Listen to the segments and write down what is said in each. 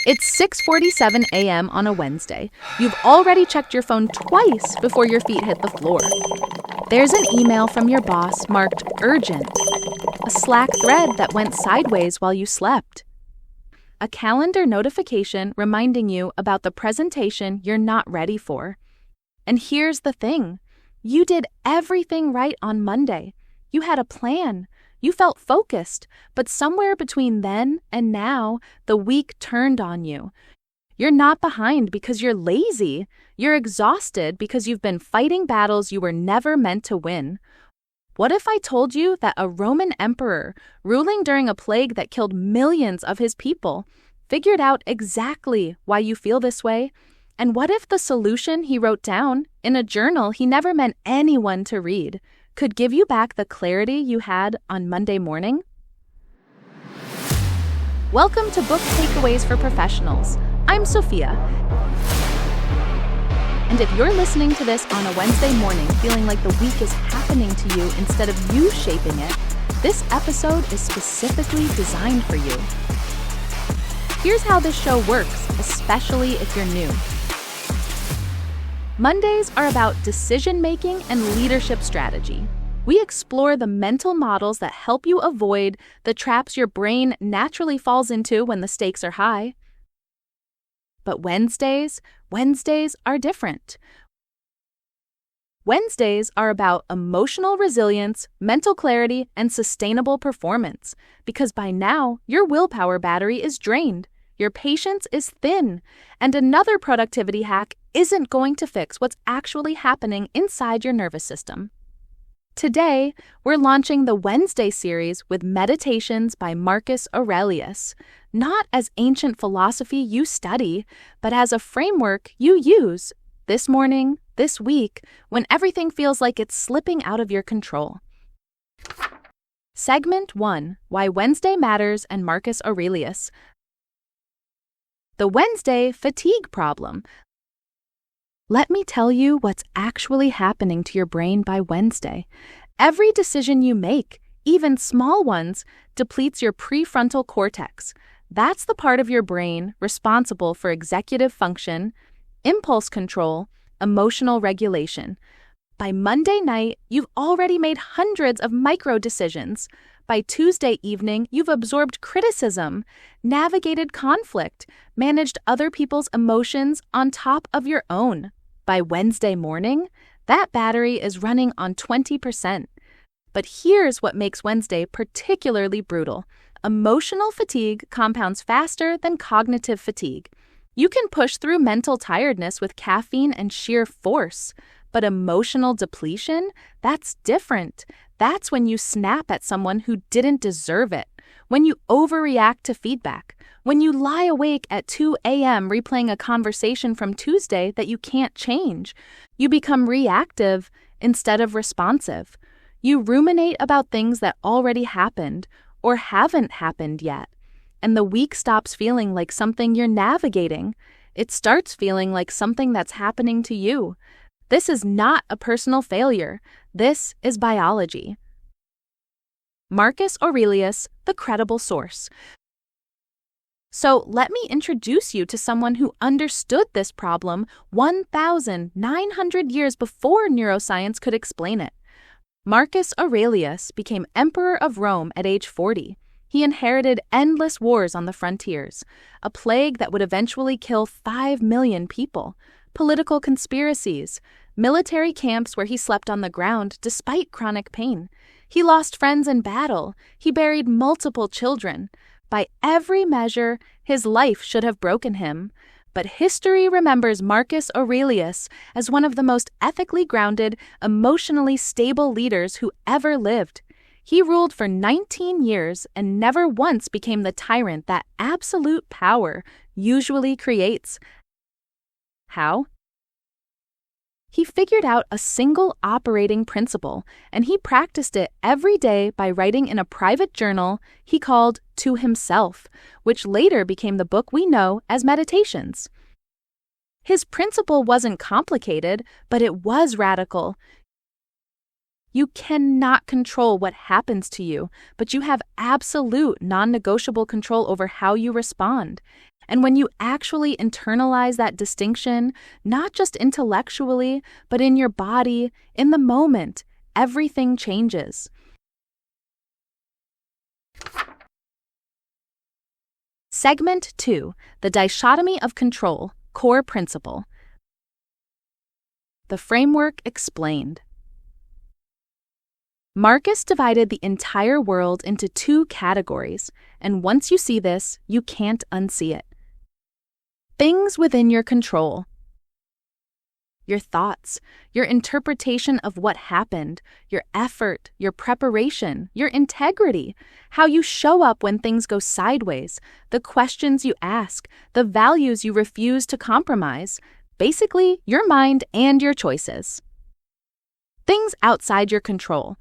It's 6:47 a.m. on a Wednesday. You've already checked your phone twice before your feet hit the floor. There's an email from your boss marked urgent. A Slack thread that went sideways while you slept. A calendar notification reminding you about the presentation you're not ready for. And here's the thing. You did everything right on Monday. You had a plan. You felt focused, but somewhere between then and now, the week turned on you. You're not behind because you're lazy. You're exhausted because you've been fighting battles you were never meant to win. What if I told you that a Roman emperor, ruling during a plague that killed millions of his people, figured out exactly why you feel this way? And what if the solution he wrote down in a journal he never meant anyone to read could give you back the clarity you had on Monday morning? Welcome to Book Takeaways for Professionals. I'm Sophia. And if you're listening to this on a Wednesday morning feeling like the week is happening to you instead of you shaping it, this episode is specifically designed for you. Here's how this show works, especially if you're new. Mondays are about decision-making and leadership strategy. We explore the mental models that help you avoid the traps your brain naturally falls into when the stakes are high. But Wednesdays are different. Wednesdays are about emotional resilience, mental clarity, and sustainable performance, because by now, your willpower battery is drained. Your patience is thin, and another productivity hack isn't going to fix what's actually happening inside your nervous system. Today, we're launching the Wednesday series with Meditations by Marcus Aurelius, not as ancient philosophy you study, but as a framework you use this morning, this week, when everything feels like it's slipping out of your control. Segment 1, Why Wednesday Matters and Marcus Aurelius. The Wednesday fatigue problem. Let me tell you what's actually happening to your brain by Wednesday. Every decision you make, even small ones, depletes your prefrontal cortex. That's the part of your brain responsible for executive function, impulse control, emotional regulation. By Monday night, you've already made hundreds of micro decisions. By Tuesday evening, you've absorbed criticism, navigated conflict, managed other people's emotions on top of your own. By Wednesday morning, that battery is running on 20%. But here's what makes Wednesday particularly brutal. Emotional fatigue compounds faster than cognitive fatigue. You can push through mental tiredness with caffeine and sheer force, but emotional depletion, that's different. That's when you snap at someone who didn't deserve it, when you overreact to feedback, when you lie awake at 2 a.m. replaying a conversation from Tuesday that you can't change. You become reactive instead of responsive. You ruminate about things that already happened or haven't happened yet, and the week stops feeling like something you're navigating. It starts feeling like something that's happening to you. This is not a personal failure. This is biology. Marcus Aurelius, the credible source. So let me introduce you to someone who understood this problem 1,900 years before neuroscience could explain it. Marcus Aurelius became emperor of Rome at age 40. He inherited endless wars on the frontiers, a plague that would eventually kill 5 million people, political conspiracies, military camps where he slept on the ground despite chronic pain. He lost friends in battle. He buried multiple children. By every measure, his life should have broken him. But history remembers Marcus Aurelius as one of the most ethically grounded, emotionally stable leaders who ever lived. He ruled for 19 years and never once became the tyrant that absolute power usually creates. How? He figured out a single operating principle, and he practiced it every day by writing in a private journal he called To Himself, which later became the book we know as Meditations. His principle wasn't complicated, but it was radical. You cannot control what happens to you, but you have absolute non-negotiable control over how you respond. And when you actually internalize that distinction, not just intellectually, but in your body, in the moment, everything changes. Segment 2, the Dichotomy of Control, Core Principle. The framework explained. Marcus divided the entire world into 2 categories, and once you see this, you can't unsee it. Things within your control. Your thoughts, your interpretation of what happened, your effort, your preparation, your integrity, how you show up when things go sideways, the questions you ask, the values you refuse to compromise, basically your mind and your choices. Things outside your control.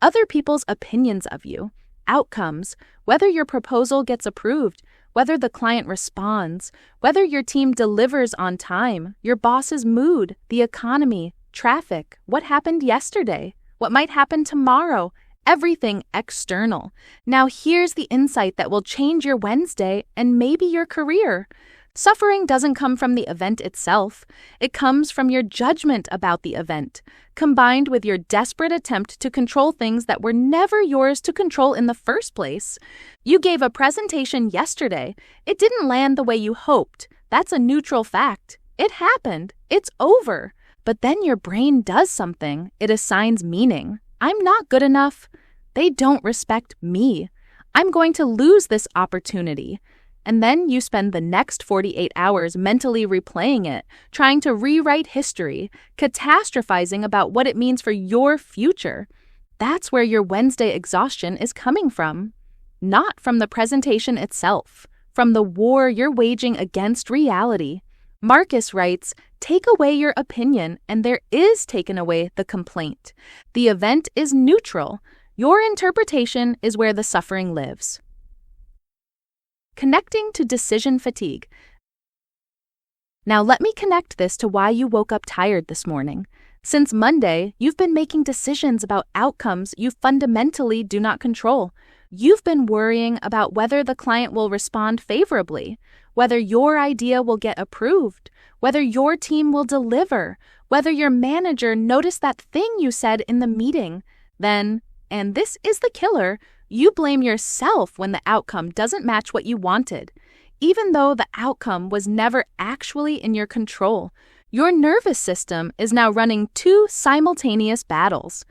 Other people's opinions of you, outcomes, whether your proposal gets approved, whether the client responds, whether your team delivers on time, your boss's mood, the economy, traffic, what happened yesterday, what might happen tomorrow, everything external. Now here's the insight that will change your Wednesday and maybe your career. Suffering doesn't come from the event itself. It comes from your judgment about the event, combined with your desperate attempt to control things that were never yours to control in the first place. You gave a presentation yesterday. It didn't land the way you hoped. That's a neutral fact. It happened. It's over. But then your brain does something. It assigns meaning. I'm not good enough. They don't respect me. I'm going to lose this opportunity. And then you spend the next 48 hours mentally replaying it, trying to rewrite history, catastrophizing about what it means for your future. That's where your Wednesday exhaustion is coming from. Not from the presentation itself, from the war you're waging against reality. Marcus writes, "Take away your opinion, and there is taken away the complaint. The event is neutral. Your interpretation is where the suffering lives." Connecting to decision fatigue. Now let me connect this to why you woke up tired this morning. Since Monday, you've been making decisions about outcomes you fundamentally do not control. You've been worrying about whether the client will respond favorably, whether your idea will get approved, whether your team will deliver, whether your manager noticed that thing you said in the meeting. Then, and this is the killer, you blame yourself when the outcome doesn't match what you wanted, even though the outcome was never actually in your control. Your nervous system is now running 2 simultaneous battles.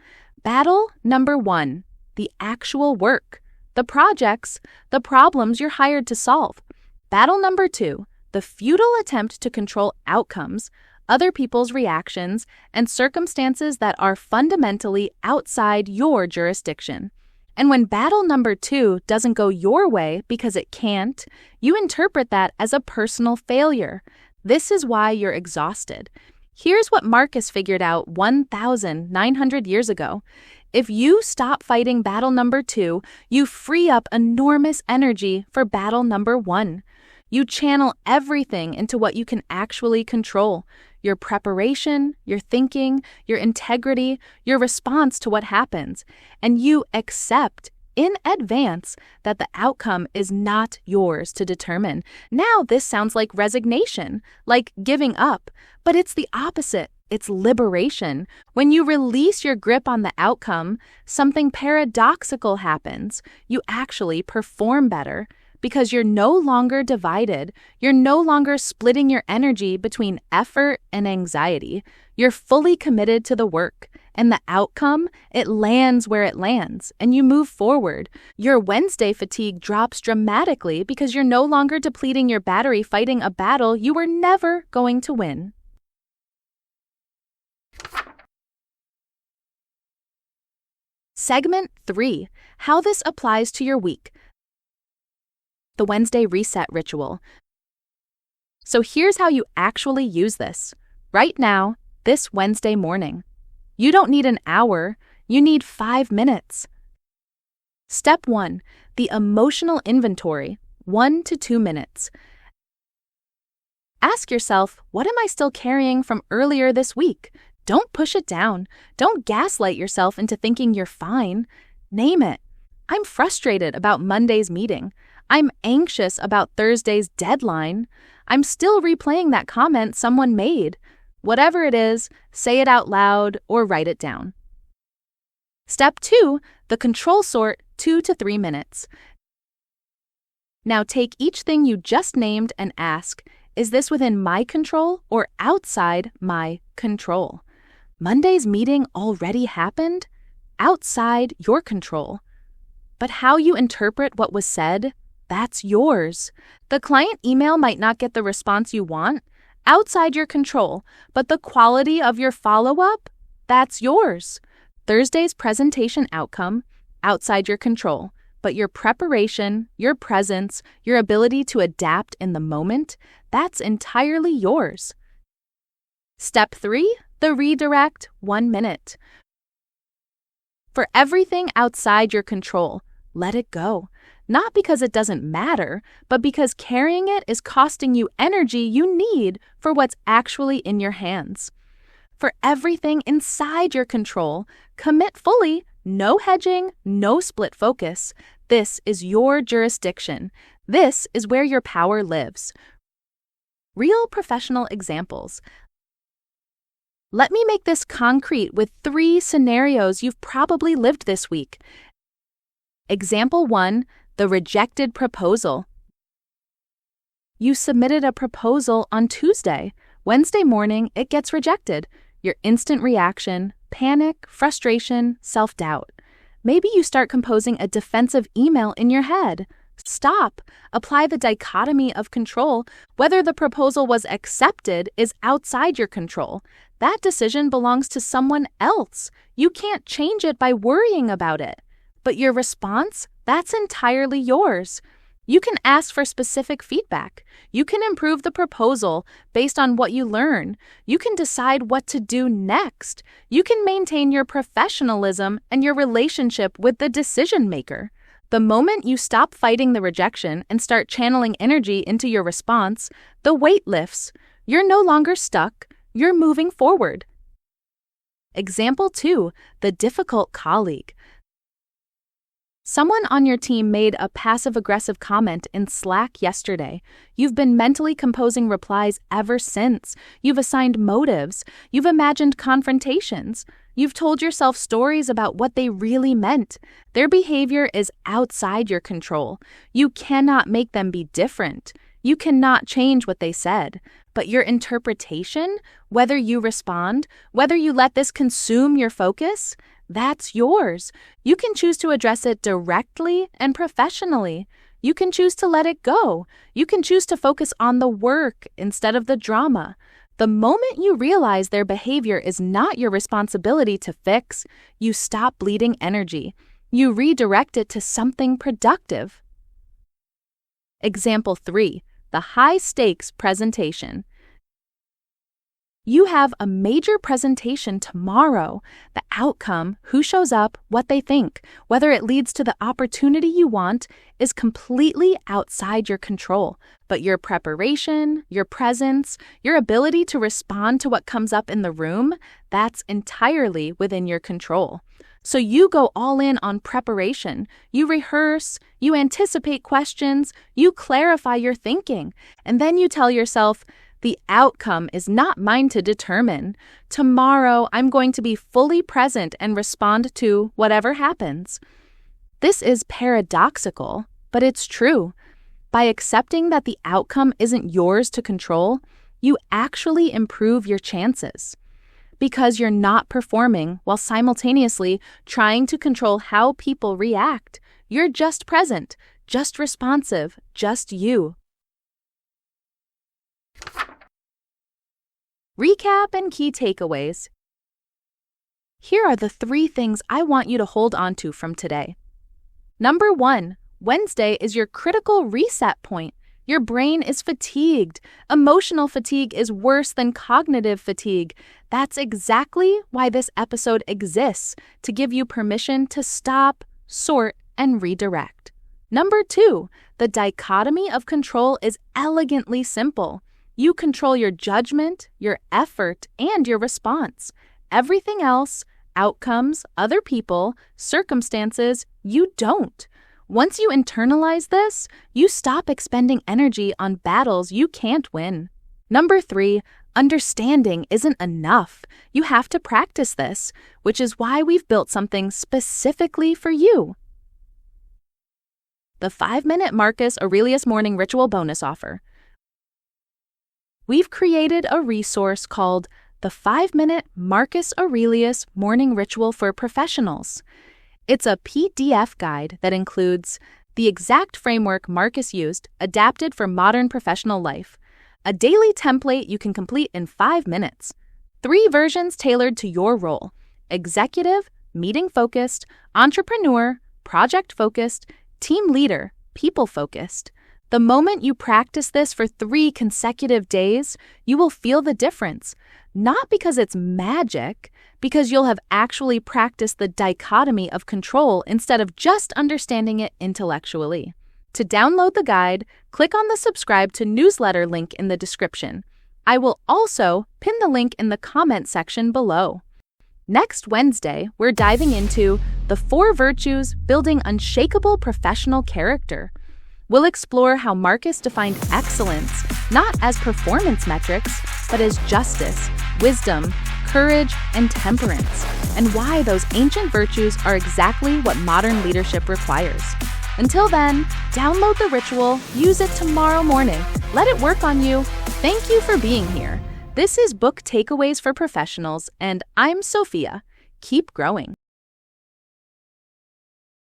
Battle number 1, the actual work, the projects, the problems you're hired to solve. Battle number 2, the futile attempt to control outcomes, other people's reactions, and circumstances that are fundamentally outside your jurisdiction. And when battle number 2 doesn't go your way because it can't, you interpret that as a personal failure. This is why you're exhausted. Here's what Marcus figured out 1,900 years ago. If you stop fighting battle number 2, you free up enormous energy for battle number 1. You channel everything into what you can actually control. Your preparation, your thinking, your integrity, your response to what happens, and you accept in advance that the outcome is not yours to determine. Now this sounds like resignation, like giving up, but it's the opposite. It's liberation. When you release your grip on the outcome, something paradoxical happens. You actually perform better. Because you're no longer divided, you're no longer splitting your energy between effort and anxiety. You're fully committed to the work, and the outcome, it lands where it lands, and you move forward. Your Wednesday fatigue drops dramatically because you're no longer depleting your battery fighting a battle you were never going to win. Segment 3, how this applies to your week. The Wednesday reset ritual. So here's how you actually use this. Right now, this Wednesday morning. You don't need an hour, you need 5 minutes. Step 1, the emotional inventory, 1 to 2 minutes. Ask yourself, what am I still carrying from earlier this week? Don't push it down. Don't gaslight yourself into thinking you're fine. Name it. I'm frustrated about Monday's meeting. I'm anxious about Thursday's deadline. I'm still replaying that comment someone made. Whatever it is, say it out loud or write it down. Step 2, the control sort, 2 to 3 minutes. Now take each thing you just named and ask, is this within my control or outside my control? Monday's meeting already happened? Outside your control. But how you interpret what was said, that's yours. The client email might not get the response you want, outside your control, but the quality of your follow-up, that's yours. Thursday's presentation outcome, outside your control, but your preparation, your presence, your ability to adapt in the moment, that's entirely yours. Step 3, the redirect, 1 minute. For everything outside your control, let it go. Not because it doesn't matter, but because carrying it is costing you energy you need for what's actually in your hands. For everything inside your control, commit fully, no hedging, no split focus. This is your jurisdiction. This is where your power lives. Real professional examples. Let me make this concrete with 3 scenarios you've probably lived this week. Example 1, the rejected proposal. You submitted a proposal on Tuesday. Wednesday morning, it gets rejected. Your instant reaction, panic, frustration, self-doubt. Maybe you start composing a defensive email in your head. Stop. Apply the dichotomy of control. Whether the proposal was accepted is outside your control. That decision belongs to someone else. You can't change it by worrying about it. But your response, that's entirely yours. You can ask for specific feedback. You can improve the proposal based on what you learn. You can decide what to do next. You can maintain your professionalism and your relationship with the decision maker. The moment you stop fighting the rejection and start channeling energy into your response, the weight lifts. You're no longer stuck. You're moving forward. Example 2, the difficult colleague. Someone on your team made a passive-aggressive comment in Slack yesterday. You've been mentally composing replies ever since. You've assigned motives. You've imagined confrontations. You've told yourself stories about what they really meant. Their behavior is outside your control. You cannot make them be different. You cannot change what they said. But your interpretation, whether you respond, whether you let this consume your focus, that's yours. You can choose to address it directly and professionally. You can choose to let it go. You can choose to focus on the work instead of the drama. The moment you realize their behavior is not your responsibility to fix, you stop bleeding energy. You redirect it to something productive. Example 3, the high-stakes presentation. You have a major presentation tomorrow. The outcome, who shows up, what they think, whether it leads to the opportunity you want, is completely outside your control. But your preparation, your presence, your ability to respond to what comes up in the room, that's entirely within your control. So you go all in on preparation. You rehearse, you anticipate questions, you clarify your thinking, and then you tell yourself, the outcome is not mine to determine. Tomorrow, I'm going to be fully present and respond to whatever happens. This is paradoxical, but it's true. By accepting that the outcome isn't yours to control, you actually improve your chances. Because you're not performing while simultaneously trying to control how people react. You're just present, just responsive, just you. Recap and key takeaways. Here are the 3 things I want you to hold on to from today. Number 1, Wednesday is your critical reset point. Your brain is fatigued. Emotional fatigue is worse than cognitive fatigue. That's exactly why this episode exists, to give you permission to stop, sort, and redirect. Number 2, the dichotomy of control is elegantly simple. You control your judgment, your effort, and your response. Everything else, outcomes, other people, circumstances, you don't. Once you internalize this, you stop expending energy on battles you can't win. Number 3, understanding isn't enough. You have to practice this, which is why we've built something specifically for you. The 5-minute Marcus Aurelius morning ritual bonus offer. We've created a resource called the 5-minute Marcus Aurelius morning ritual for professionals. It's a PDF guide that includes the exact framework Marcus used, adapted for modern professional life, a daily template you can complete in 5 minutes, 3 versions tailored to your role: executive, meeting-focused, entrepreneur, project-focused, team leader, people-focused. The moment you practice this for 3 consecutive days, you will feel the difference. Not because it's magic, because you'll have actually practiced the dichotomy of control instead of just understanding it intellectually. To download the guide, click on the subscribe to newsletter link in the description. I will also pin the link in the comment section below. Next Wednesday, we're diving into the 4 virtues building unshakable professional character. We'll explore how Marcus defined excellence, not as performance metrics, but as justice, wisdom, courage, and temperance, and why those ancient virtues are exactly what modern leadership requires. Until then, download the ritual, use it tomorrow morning. Let it work on you. Thank you for being here. This is Book Takeaways for Professionals, and I'm Sophia. Keep growing.